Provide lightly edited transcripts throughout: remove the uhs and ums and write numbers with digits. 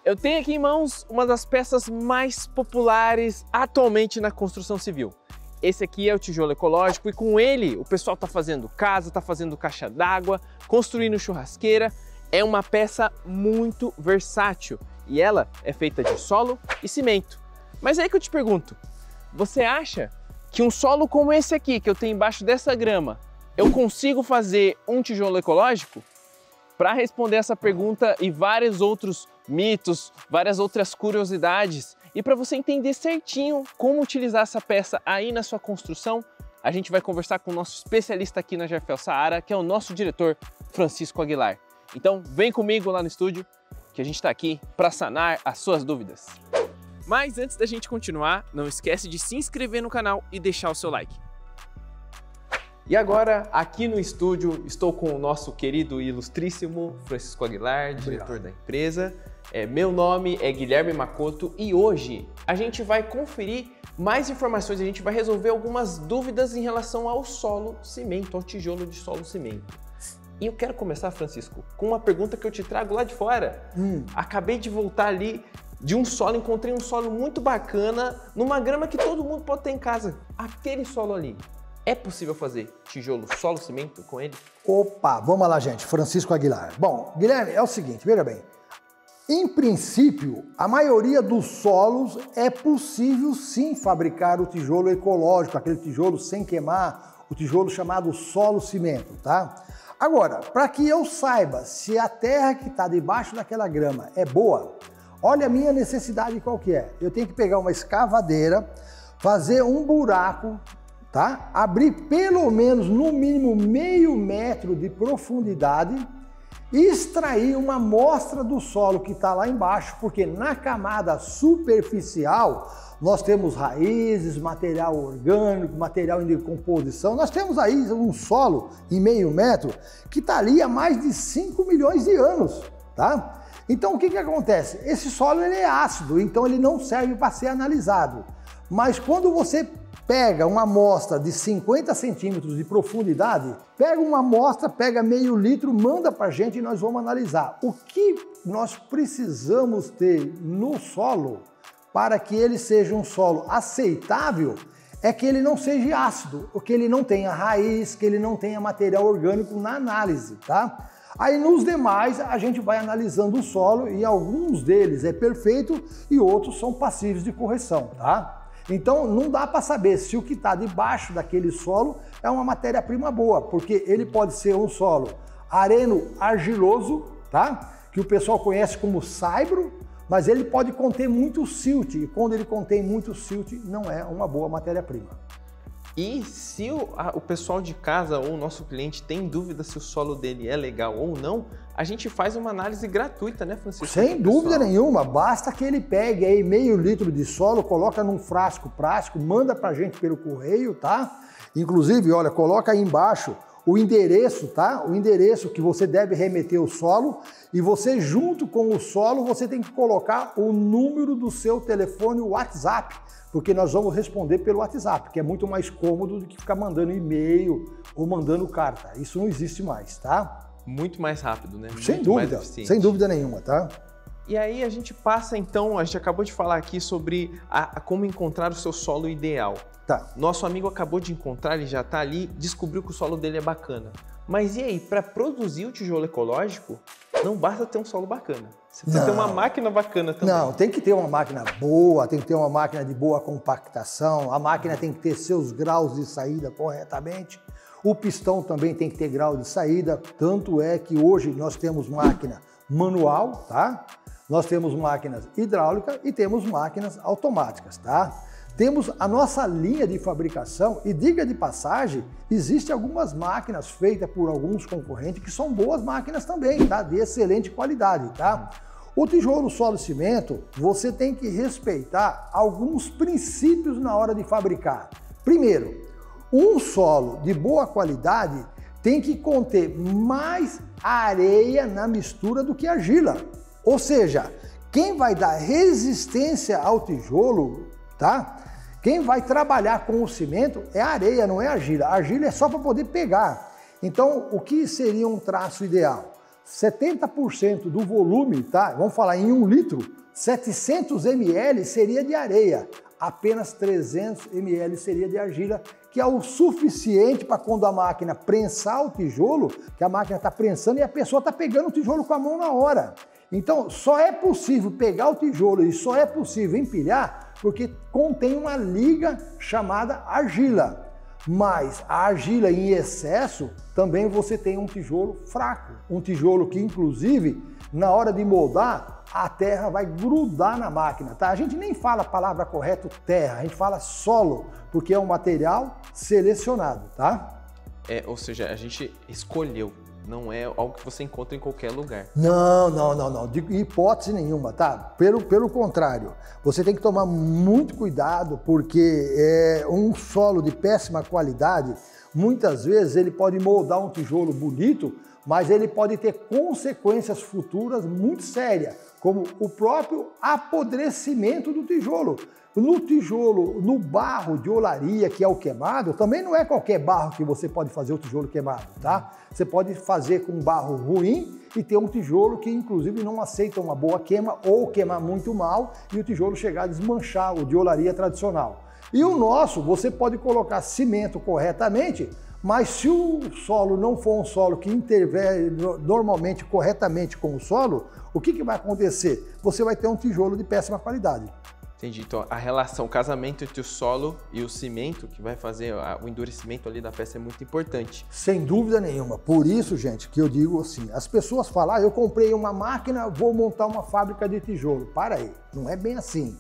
Eu tenho aqui em mãos uma das peças mais populares atualmente na construção civil. Esse aqui é o tijolo ecológico e com ele o pessoal está fazendo casa, está fazendo caixa d'água, construindo churrasqueira. É uma peça muito versátil e ela é feita de solo e cimento. Mas aí que eu te pergunto, você acha que um solo como esse aqui, que eu tenho embaixo dessa grama, eu consigo fazer um tijolo ecológico? Para responder essa pergunta e vários outros mitos, várias outras curiosidades, e para você entender certinho como utilizar essa peça aí na sua construção, a gente vai conversar com o nosso especialista aqui na Jefel Saara, que é o nosso diretor, Francisco Aguilar. Então vem comigo lá no estúdio, que a gente está aqui para sanar as suas dúvidas. Mas antes da gente continuar, não esquece de se inscrever no canal e deixar o seu like. E agora, aqui no estúdio, estou com o nosso querido e ilustríssimo Francisco Aguilar, diretor da empresa. Meu nome é Guilherme Macoto e hoje a gente vai conferir mais informações, a gente vai resolver algumas dúvidas em relação ao solo cimento, ao tijolo de solo cimento. E eu quero começar, Francisco, com uma pergunta que eu te trago lá de fora. Acabei de voltar ali de um solo, encontrei um solo muito bacana, numa grama que todo mundo pode ter em casa. Aquele solo ali. É possível fazer tijolo, solo, cimento com ele? Opa, vamos lá, gente. Francisco Aguilar. Bom, Guilherme, é o seguinte, veja bem. Em princípio, a maioria dos solos é possível sim fabricar o tijolo ecológico, aquele tijolo sem queimar, o tijolo chamado solo cimento, tá? Agora, para que eu saiba se a terra que está debaixo daquela grama é boa, olha a minha necessidade qual que é. Eu tenho que pegar uma escavadeira, fazer um buraco, tá? Abrir pelo menos, no mínimo, meio metro de profundidade e extrair uma amostra do solo que está lá embaixo, porque na camada superficial nós temos raízes, material orgânico, material em decomposição. Nós temos aí um solo em meio metro que está ali há mais de 5 milhões de anos, tá? Então o que que acontece? Esse solo ele é ácido, então ele não serve para ser analisado. Mas quando você pega uma amostra de 50 centímetros de profundidade, pega uma amostra, pega meio litro, manda para a gente e nós vamos analisar. O que nós precisamos ter no solo para que ele seja um solo aceitável é que ele não seja ácido, que ele não tenha raiz, que ele não tenha material orgânico na análise, tá? Aí nos demais a gente vai analisando o solo e alguns deles é perfeito e outros são passíveis de correção, tá? Então não dá para saber se o que está debaixo daquele solo é uma matéria-prima boa, porque ele pode ser um solo areno-argiloso, tá? Que o pessoal conhece como saibro, mas ele pode conter muito silt, e quando ele contém muito silt, não é uma boa matéria-prima. E se o pessoal de casa ou o nosso cliente tem dúvida se o solo dele é legal ou não, a gente faz uma análise gratuita, né, Francisco? Sem dúvida nenhuma, basta que ele pegue aí meio litro de solo, coloca num frasco plástico, manda pra gente pelo correio, tá? Inclusive, olha, coloca aí embaixo o endereço, tá? O endereço que você deve remeter o solo e você, junto com o solo, você tem que colocar o número do seu telefone WhatsApp, porque nós vamos responder pelo WhatsApp, que é muito mais cômodo do que ficar mandando e-mail ou mandando carta. Isso não existe mais, tá? Muito mais rápido, né? Sem dúvida, sem dúvida nenhuma, tá? E aí a gente passa então, a gente acabou de falar aqui sobre como encontrar o seu solo ideal. Tá. Nosso amigo acabou de encontrar, ele já está ali, descobriu que o solo dele é bacana. Mas e aí, para produzir o tijolo ecológico, não basta ter um solo bacana. Você precisa ter uma máquina bacana também. Não, tem que ter uma máquina boa, tem que ter uma máquina de boa compactação, a máquina tem que ter seus graus de saída corretamente. O pistão também tem que ter grau de saída, tanto é que hoje nós temos máquina manual, tá? Nós temos máquinas hidráulicas e temos máquinas automáticas, tá? Temos a nossa linha de fabricação e, diga de passagem, existem algumas máquinas feitas por alguns concorrentes que são boas máquinas também, tá? De excelente qualidade, tá? O tijolo, solo e cimento, você tem que respeitar alguns princípios na hora de fabricar. Primeiro, um solo de boa qualidade tem que conter mais areia na mistura do que argila. Ou seja, quem vai dar resistência ao tijolo, tá? Quem vai trabalhar com o cimento é a areia, não é a argila. A argila é só para poder pegar. Então, o que seria um traço ideal? 70% do volume, tá? Vamos falar em 1 litro, 700 ml seria de areia, apenas 300 ml seria de argila, que é o suficiente para quando a máquina prensar o tijolo, que a máquina está prensando e a pessoa está pegando o tijolo com a mão na hora. Então, só é possível pegar o tijolo e só é possível empilhar porque contém uma liga chamada argila. Mas a argila em excesso, também você tem um tijolo fraco. Um tijolo que, inclusive, na hora de moldar, a terra vai grudar na máquina, tá? A gente nem fala a palavra correta terra, a gente fala solo, porque é um material selecionado, tá? Ou seja, a gente escolheu, não é algo que você encontra em qualquer lugar. Não, de hipótese nenhuma, tá? Pelo contrário, você tem que tomar muito cuidado, porque um solo de péssima qualidade, muitas vezes ele pode moldar um tijolo bonito, mas ele pode ter consequências futuras muito sérias, como o próprio apodrecimento do tijolo. No tijolo, no barro de olaria, que é o queimado, também não é qualquer barro que você pode fazer o tijolo queimado, tá? Você pode fazer com barro ruim e ter um tijolo que, inclusive, não aceita uma boa queima ou queimar muito mal e o tijolo chegar a desmanchar, o de olaria tradicional. E o nosso, você pode colocar cimento corretamente, mas se o solo não for um solo que intervém normalmente corretamente com o solo, o que vai acontecer? Você vai ter um tijolo de péssima qualidade. Entendi. Então, a relação, o casamento entre o solo e o cimento, que vai fazer o endurecimento ali da peça, é muito importante. Sem dúvida nenhuma. Por isso, gente, que eu digo assim, as pessoas falam, eu comprei uma máquina, vou montar uma fábrica de tijolo. Para aí, não é bem assim.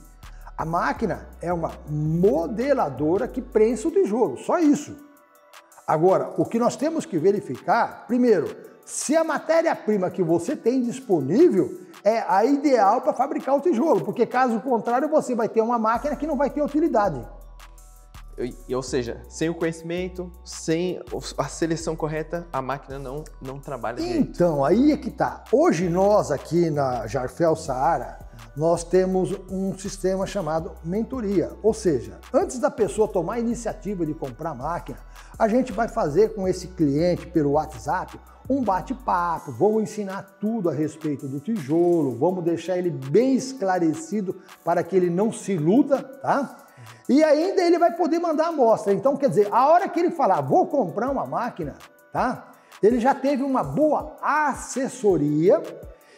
A máquina é uma modeladora que prensa o tijolo, só isso. Agora, o que nós temos que verificar, primeiro, se a matéria-prima que você tem disponível é a ideal para fabricar o tijolo, porque caso contrário você vai ter uma máquina que não vai ter utilidade. Ou seja, sem o conhecimento, sem a seleção correta, a máquina não trabalha direito. Então, aí é que tá. Hoje nós aqui na Jarfel Saara, nós temos um sistema chamado mentoria, ou seja, antes da pessoa tomar a iniciativa de comprar a máquina, a gente vai fazer com esse cliente pelo WhatsApp um bate-papo, vamos ensinar tudo a respeito do tijolo, vamos deixar ele bem esclarecido para que ele não se iluda, tá? E ainda ele vai poder mandar a amostra. Então, quer dizer, a hora que ele falar, vou comprar uma máquina, tá? Ele já teve uma boa assessoria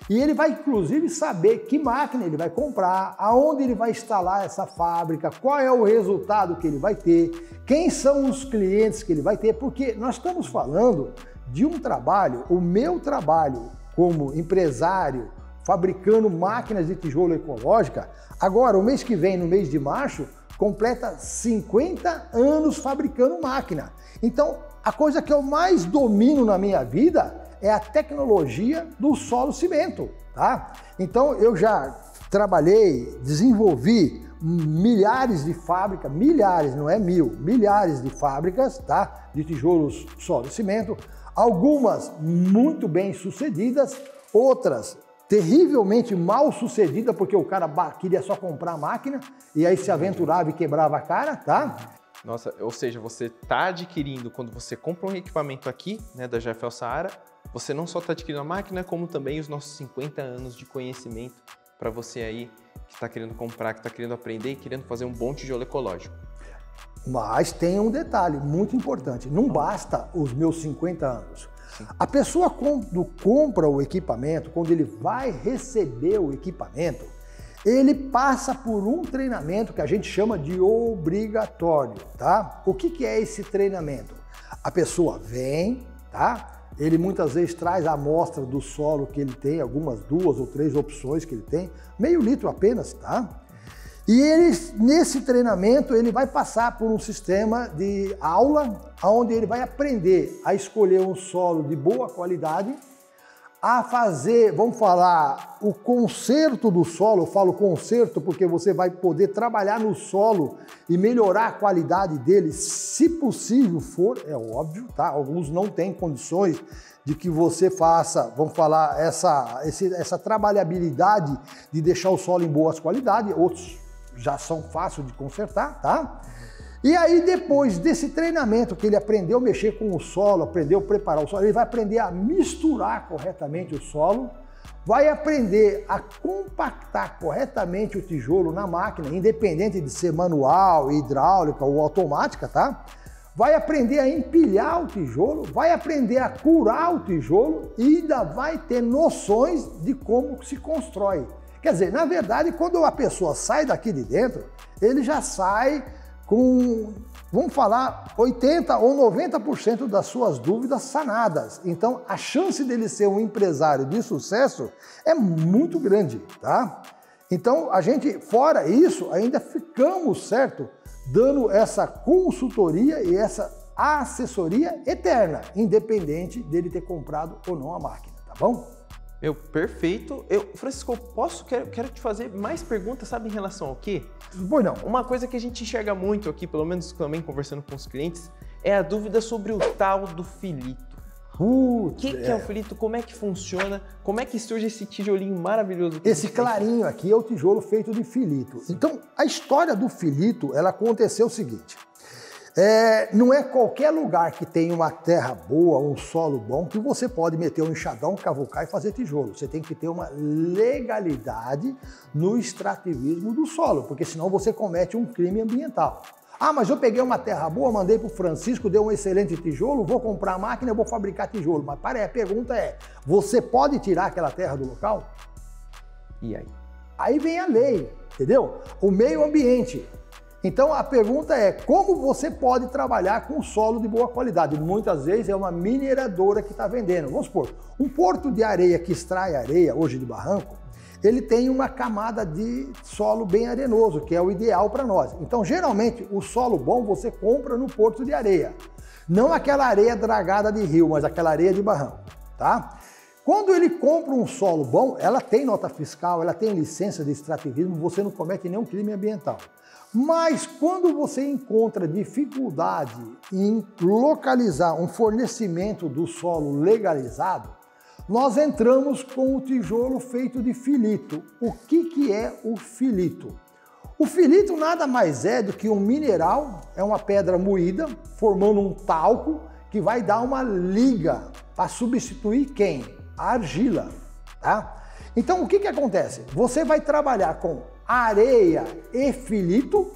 e ele vai, inclusive, saber que máquina ele vai comprar, aonde ele vai instalar essa fábrica, qual é o resultado que ele vai ter, quem são os clientes que ele vai ter, porque nós estamos falando de um trabalho, o meu trabalho como empresário, fabricando máquinas de tijolo ecológica, agora, o mês que vem, no mês de março, completa 50 anos fabricando máquina. Então, a coisa que eu mais domino na minha vida é a tecnologia do solo cimento, tá? Então, eu já trabalhei, desenvolvi milhares de fábricas, milhares, não é mil, milhares de fábricas, tá? De tijolos solo cimento, algumas muito bem sucedidas, outras terrivelmente mal sucedidas, porque o cara queria só comprar a máquina e aí se aventurava e quebrava a cara, tá? Nossa, ou seja, você está adquirindo, quando você compra um equipamento aqui, né, da Jarfel Saara, você não só está adquirindo a máquina, como também os nossos 50 anos de conhecimento para você aí que está querendo comprar, que está querendo aprender e querendo fazer um bom tijolo ecológico. Mas tem um detalhe muito importante, não basta os meus 50 anos. A pessoa quando compra o equipamento, quando ele vai receber o equipamento, ele passa por um treinamento que a gente chama de obrigatório, tá? O que é esse treinamento? A pessoa vem, tá? Ele muitas vezes traz a amostra do solo que ele tem, algumas 2 ou 3 opções que ele tem, meio litro apenas, tá? E ele, nesse treinamento, ele vai passar por um sistema de aula, onde ele vai aprender a escolher um solo de boa qualidade, a fazer, vamos falar, o conserto do solo. Eu falo conserto porque você vai poder trabalhar no solo e melhorar a qualidade dele, se possível for, é óbvio, tá? Alguns não têm condições de que você faça, vamos falar, essa trabalhabilidade de deixar o solo em boas qualidades, outros já são fáceis de consertar, tá? E aí, depois desse treinamento que ele aprendeu a mexer com o solo, aprendeu a preparar o solo, ele vai aprender a misturar corretamente o solo, vai aprender a compactar corretamente o tijolo na máquina, independente de ser manual, hidráulica ou automática, tá? Vai aprender a empilhar o tijolo, vai aprender a curar o tijolo e ainda vai ter noções de como se constrói. Quer dizer, na verdade, quando a pessoa sai daqui de dentro, ele já sai com, vamos falar, 80% ou 90% das suas dúvidas sanadas. Então, a chance dele ser um empresário de sucesso é muito grande, tá? Então, a gente, fora isso, ainda ficamos, certo? Dando essa consultoria e essa assessoria eterna, independente dele ter comprado ou não a máquina, tá bom? Meu, perfeito. Francisco, quero te fazer mais perguntas, sabe, em relação ao quê? Pois não. Uma coisa que a gente enxerga muito aqui, pelo menos também conversando com os clientes, é a dúvida sobre o tal do filito. O que é o filito? Como é que funciona? Como é que surge esse tijolinho maravilhoso? Esse clarinho aqui é o tijolo feito de filito. Então, a história do filito, ela aconteceu o seguinte. Não é qualquer lugar que tem uma terra boa, um solo bom, que você pode meter um enxadão, cavucar e fazer tijolo. Você tem que ter uma legalidade no extrativismo do solo, porque senão você comete um crime ambiental. Ah, mas eu peguei uma terra boa, mandei para o Francisco, deu um excelente tijolo, vou comprar a máquina e vou fabricar tijolo. Mas para aí, a pergunta é, você pode tirar aquela terra do local? E aí? Aí vem a lei, entendeu? O meio ambiente. Então a pergunta é, como você pode trabalhar com solo de boa qualidade? Muitas vezes é uma mineradora que está vendendo. Vamos supor, um porto de areia que extrai areia, hoje de barranco, ele tem uma camada de solo bem arenoso, que é o ideal para nós. Então, geralmente, o solo bom você compra no porto de areia. Não aquela areia dragada de rio, mas aquela areia de barranco, tá? Quando ele compra um solo bom, ela tem nota fiscal, ela tem licença de extrativismo, você não comete nenhum crime ambiental. Mas quando você encontra dificuldade em localizar um fornecimento do solo legalizado, nós entramos com o tijolo feito de filito. O que é o filito? O filito nada mais é do que um mineral, é uma pedra moída, formando um talco que vai dar uma liga para substituir quem? A argila, tá? Então o que acontece? Você vai trabalhar com areia e filito,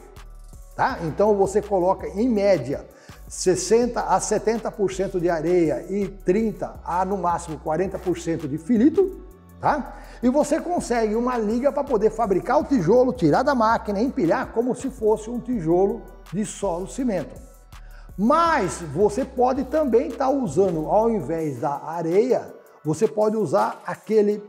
tá? Então você coloca em média 60% a 70% de areia e 30% a no máximo 40% de filito, tá? E você consegue uma liga para poder fabricar o tijolo, tirar da máquina, empilhar como se fosse um tijolo de solo cimento. Mas você pode também estar usando, ao invés da areia, você pode usar aquele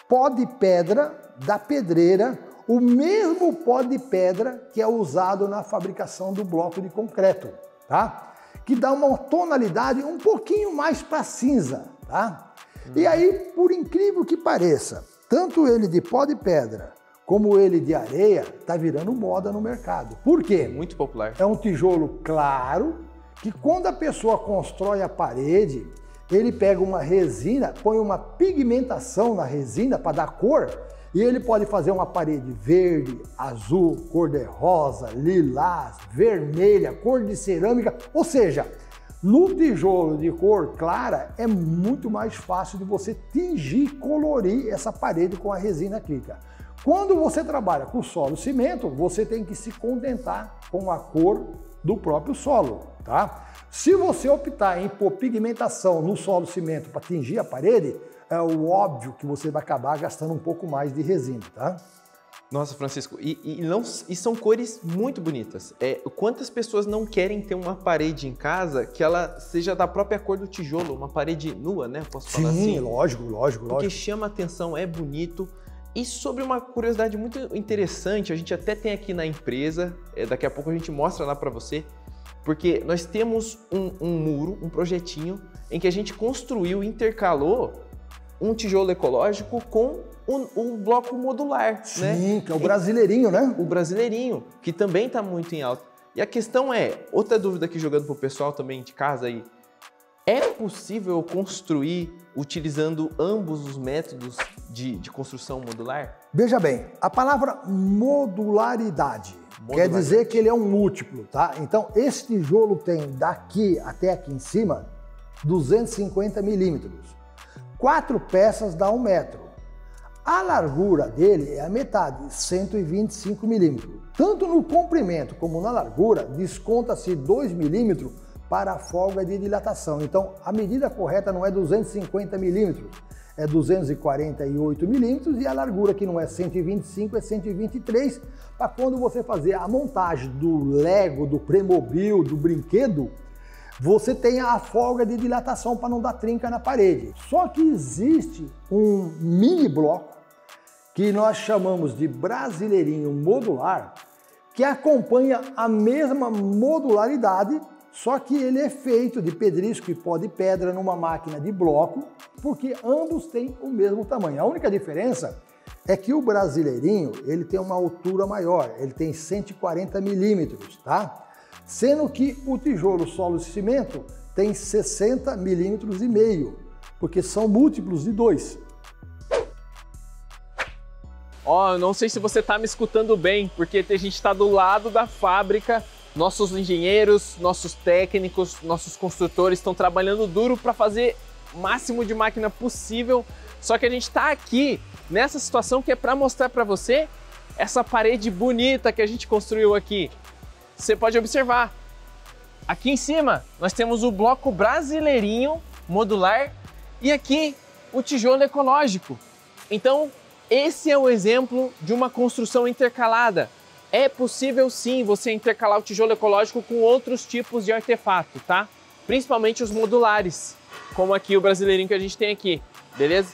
pó de pedra da pedreira, o mesmo pó de pedra que é usado na fabricação do bloco de concreto, tá? Que dá uma tonalidade um pouquinho mais para cinza, tá? E aí, por incrível que pareça, tanto ele de pó de pedra como ele de areia tá virando moda no mercado. Por quê? Muito popular. É um tijolo claro que quando a pessoa constrói a parede, ele pega uma resina, põe uma pigmentação na resina para dar cor, e ele pode fazer uma parede verde, azul, cor-de-rosa, lilás, vermelha, cor de cerâmica. Ou seja, no tijolo de cor clara é muito mais fácil de você tingir, colorir essa parede com a resina acrílica. Quando você trabalha com solo cimento, você tem que se contentar com a cor do próprio solo, tá? Se você optar em pôr pigmentação no solo cimento para tingir a parede, é o óbvio que você vai acabar gastando um pouco mais de resina, tá? Nossa, Francisco, e são cores muito bonitas. Quantas pessoas não querem ter uma parede em casa que ela seja da própria cor do tijolo, uma parede nua, né? Posso falar assim? Sim, lógico. Porque chama atenção, é bonito. E sobre uma curiosidade muito interessante, a gente até tem aqui na empresa, daqui a pouco a gente mostra lá para você, porque nós temos um muro, um projetinho, em que a gente construiu, intercalou um tijolo ecológico com um bloco modular. Sim, né? Que é o brasileirinho, né? O brasileirinho, que também está muito em alta. E a questão é, outra dúvida aqui jogando para o pessoal também de casa aí, é possível construir utilizando ambos os métodos de construção modular? Veja bem, a palavra modularidade Quer dizer que ele é um múltiplo, tá? Então, esse tijolo tem daqui até aqui em cima 250 milímetros. 4 peças dá 1 metro. A largura dele é a metade, 125 milímetros. Tanto no comprimento como na largura, desconta-se 2 milímetros para a folga de dilatação. Então, a medida correta não é 250 milímetros, é 248 milímetros e a largura que não é 125 é 123, para quando você fazer a montagem do Lego, do Playmobil, do brinquedo, você tem a folga de dilatação para não dar trinca na parede. Só que existe um mini bloco que nós chamamos de brasileirinho modular, que acompanha a mesma modularidade, só que ele é feito de pedrisco e pó de pedra numa máquina de bloco, porque ambos têm o mesmo tamanho. A única diferença é que o brasileirinho ele tem uma altura maior, ele tem 140 milímetros, tá? Sendo que o tijolo solo de cimento tem 60 milímetros e meio, porque são múltiplos de 2. Ó, não sei se você tá me escutando bem, porque a gente está do lado da fábrica. Nossos engenheiros, nossos técnicos, nossos construtores estão trabalhando duro para fazer o máximo de máquina possível. Só que a gente está aqui nessa situação que é para mostrar para você essa parede bonita que a gente construiu aqui. Você pode observar, aqui em cima nós temos o bloco brasileirinho modular e aqui o tijolo ecológico. Então, esse é o exemplo de uma construção intercalada. É possível sim você intercalar o tijolo ecológico com outros tipos de artefato, tá? Principalmente os modulares, como aqui o brasileirinho que a gente tem aqui, beleza?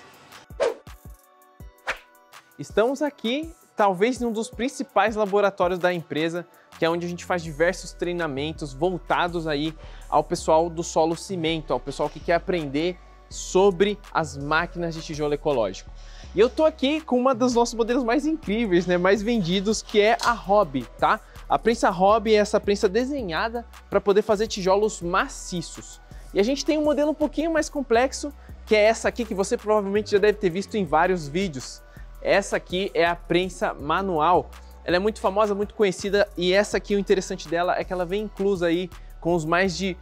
Estamos aqui, talvez em um dos principais laboratórios da empresa, que é onde a gente faz diversos treinamentos voltados aí ao pessoal do solo cimento, ao pessoal que quer aprender sobre as máquinas de tijolo ecológico. E eu tô aqui com uma dos nossos modelos mais incríveis, né, mais vendidos, que é a Hobby, tá? A prensa Hobby é essa prensa desenhada para poder fazer tijolos maciços. E a gente tem um modelo um pouquinho mais complexo, que é essa aqui que você provavelmente já deve ter visto em vários vídeos. Essa aqui é a prensa manual. Ela é muito famosa, muito conhecida, e essa aqui, o interessante dela é que ela vem inclusa aí com os mais de...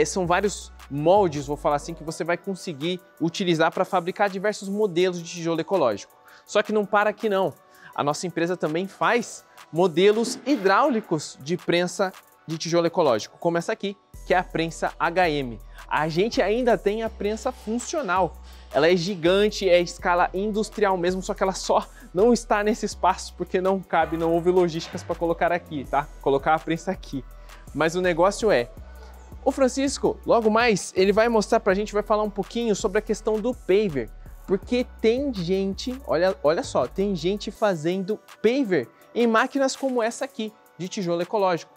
são vários moldes, vou falar assim, que você vai conseguir utilizar para fabricar diversos modelos de tijolo ecológico. Só que não para aqui não. A nossa empresa também faz modelos hidráulicos de prensa de tijolo ecológico, como essa aqui, que é a prensa HM. A gente ainda tem a prensa funcional. Ela é gigante, é escala industrial mesmo, só que ela só não está nesse espaço porque não cabe, não houve logísticas para colocar aqui, tá? Colocar a prensa aqui. Mas o negócio é, o Francisco, logo mais, ele vai mostrar pra gente, vai falar um pouquinho sobre a questão do paver, porque tem gente, olha só, tem gente fazendo paver em máquinas como essa aqui, de tijolo ecológico.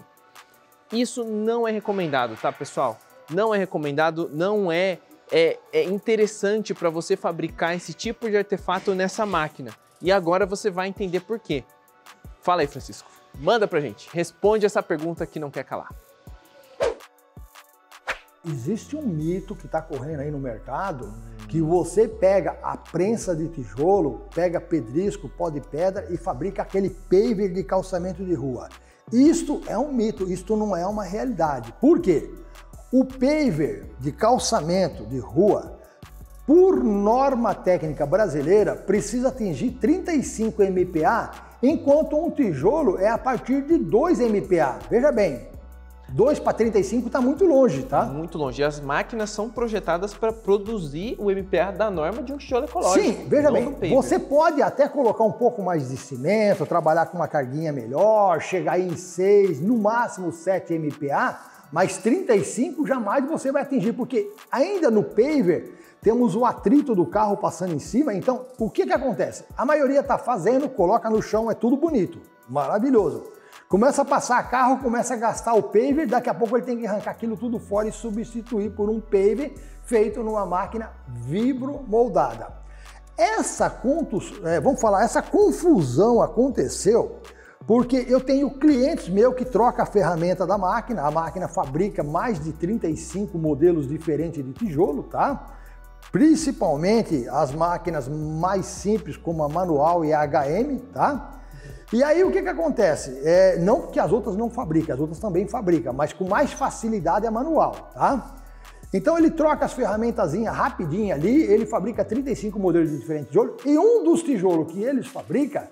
Isso não é recomendado, tá, pessoal? Não é recomendado, não é interessante para você fabricar esse tipo de artefato nessa máquina. E agora você vai entender por quê. Fala aí, Francisco, manda pra gente, responde essa pergunta que não quer calar. Existe um mito que está correndo aí no mercado, que você pega a prensa de tijolo, pega pedrisco, pó de pedra e fabrica aquele paver de calçamento de rua. Isto é um mito, isto não é uma realidade. Por quê? O paver de calçamento de rua, por norma técnica brasileira, precisa atingir 35 MPa, enquanto um tijolo é a partir de 2 MPa. Veja bem, 2 para 35 está muito longe, tá? Muito longe. E as máquinas são projetadas para produzir o MPa da norma de um tijolo ecológico. Sim, veja bem, você pode até colocar um pouco mais de cimento, trabalhar com uma carguinha melhor, chegar aí em 6, no máximo 7 MPa, mas 35 jamais você vai atingir, porque ainda no paver temos o atrito do carro passando em cima, então o que acontece? A maioria está fazendo, coloca no chão, é tudo bonito, maravilhoso. Começa a passar carro, começa a gastar o paver, daqui a pouco ele tem que arrancar aquilo tudo fora e substituir por um paver feito numa máquina vibromoldada. Essa confusão aconteceu porque eu tenho clientes meus que trocam a ferramenta da máquina, a máquina fabrica mais de 35 modelos diferentes de tijolo, tá? Principalmente as máquinas mais simples como a manual e a HM, tá? E aí o que acontece? Não que as outras não fabricam, as outras também fabricam, mas com mais facilidade é manual, tá? Então ele troca as ferramentazinhas rapidinho ali, ele fabrica 35 modelos de diferentes tijolos, e um dos tijolos que eles fabricam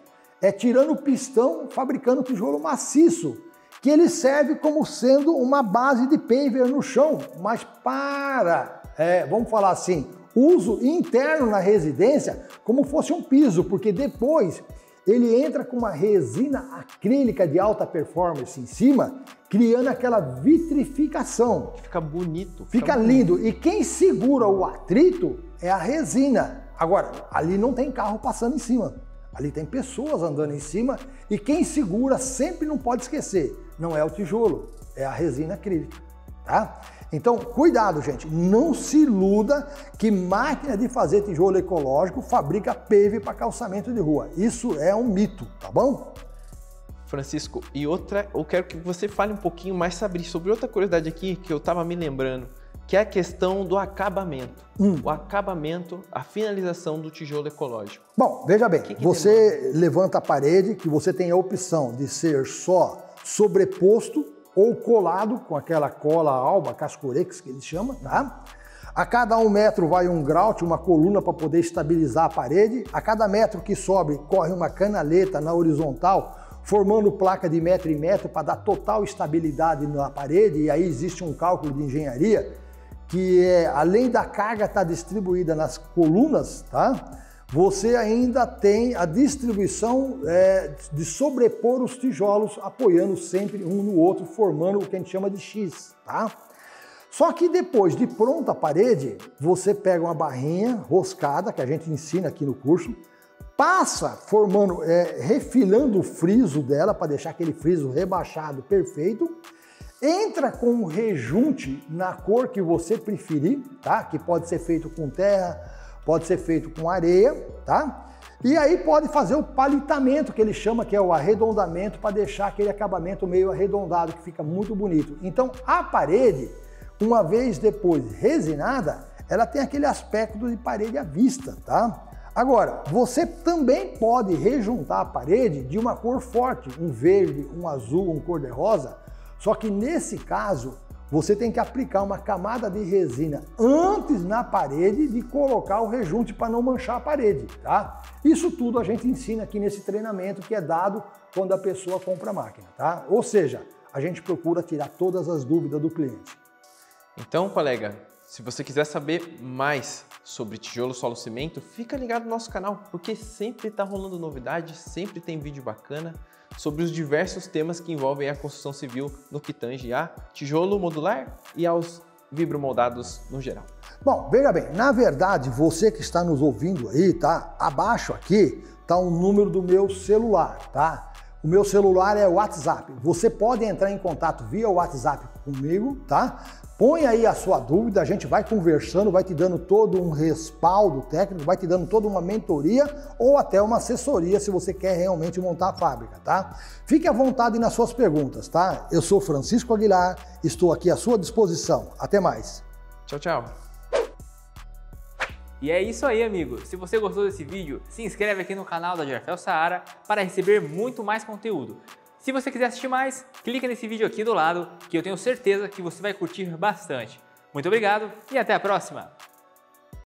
é tirando o pistão, fabricando tijolo maciço, que ele serve como sendo uma base de paver no chão, mas para, vamos falar assim, uso interno na residência, como fosse um piso, porque depois ele entra com uma resina acrílica de alta performance em cima, criando aquela vitrificação. Fica bonito. Fica lindo. E quem segura o atrito é a resina. Agora, ali não tem carro passando em cima. Ali tem pessoas andando em cima e quem segura sempre não pode esquecer, não é o tijolo, é a resina acrílica, tá? Então, cuidado, gente, não se iluda que máquina de fazer tijolo ecológico fabrica PV para calçamento de rua. Isso é um mito, tá bom? Francisco, e outra, eu quero que você fale um pouquinho mais sobre outra curiosidade aqui que eu estava me lembrando, que é a questão do acabamento. O acabamento, a finalização do tijolo ecológico. Bom, veja bem, você levanta a parede, que você tem a opção de ser só sobreposto ou colado com aquela cola alba, cascurex que eles chamam, tá? A cada 1 metro vai um grout, uma coluna para poder estabilizar a parede. A cada metro que sobe, corre uma canaleta na horizontal, formando placa de metro em metro para dar total estabilidade na parede. E aí existe um cálculo de engenharia que além da carga estar distribuída nas colunas, tá? Você ainda tem a distribuição de sobrepor os tijolos, apoiando sempre um no outro, formando o que a gente chama de X, tá? Só que depois de pronta a parede, você pega uma barrinha roscada, que a gente ensina aqui no curso, passa formando, refilando o friso dela, para deixar aquele friso rebaixado perfeito, entra com um rejunte na cor que você preferir, tá? Que pode ser feito com terra, pode ser feito com areia, tá? E aí pode fazer o palitamento, que ele chama, que é o arredondamento, para deixar aquele acabamento meio arredondado, que fica muito bonito. Então, a parede, uma vez depois resinada, ela tem aquele aspecto de parede à vista, tá? Agora, você também pode rejuntar a parede de uma cor forte, um verde, um azul, um cor-de-rosa, só que nesse caso, você tem que aplicar uma camada de resina antes na parede de colocar o rejunte para não manchar a parede, tá? Isso tudo a gente ensina aqui nesse treinamento que é dado quando a pessoa compra a máquina, tá? Ou seja, a gente procura tirar todas as dúvidas do cliente. Então, colega, se você quiser saber mais sobre tijolo, solo, cimento, fica ligado no nosso canal, porque sempre está rolando novidade, sempre tem vídeo bacana sobre os diversos temas que envolvem a construção civil no que tange a tijolo modular e aos vibromoldados no geral. Bom, veja bem, na verdade, você que está nos ouvindo aí, tá? Abaixo aqui tá o número do meu celular, tá? O meu celular é o WhatsApp. Você pode entrar em contato via WhatsApp comigo, tá? Põe aí a sua dúvida, a gente vai conversando, vai te dando todo um respaldo técnico, vai te dando toda uma mentoria ou até uma assessoria se você quer realmente montar a fábrica, tá? Fique à vontade nas suas perguntas, tá? Eu sou Francisco Aguilar, estou aqui à sua disposição. Até mais. Tchau, tchau. E é isso aí, amigo. Se você gostou desse vídeo, se inscreve aqui no canal da Jarfel Saara para receber muito mais conteúdo. Se você quiser assistir mais, clica nesse vídeo aqui do lado, que eu tenho certeza que você vai curtir bastante. Muito obrigado e até a próxima!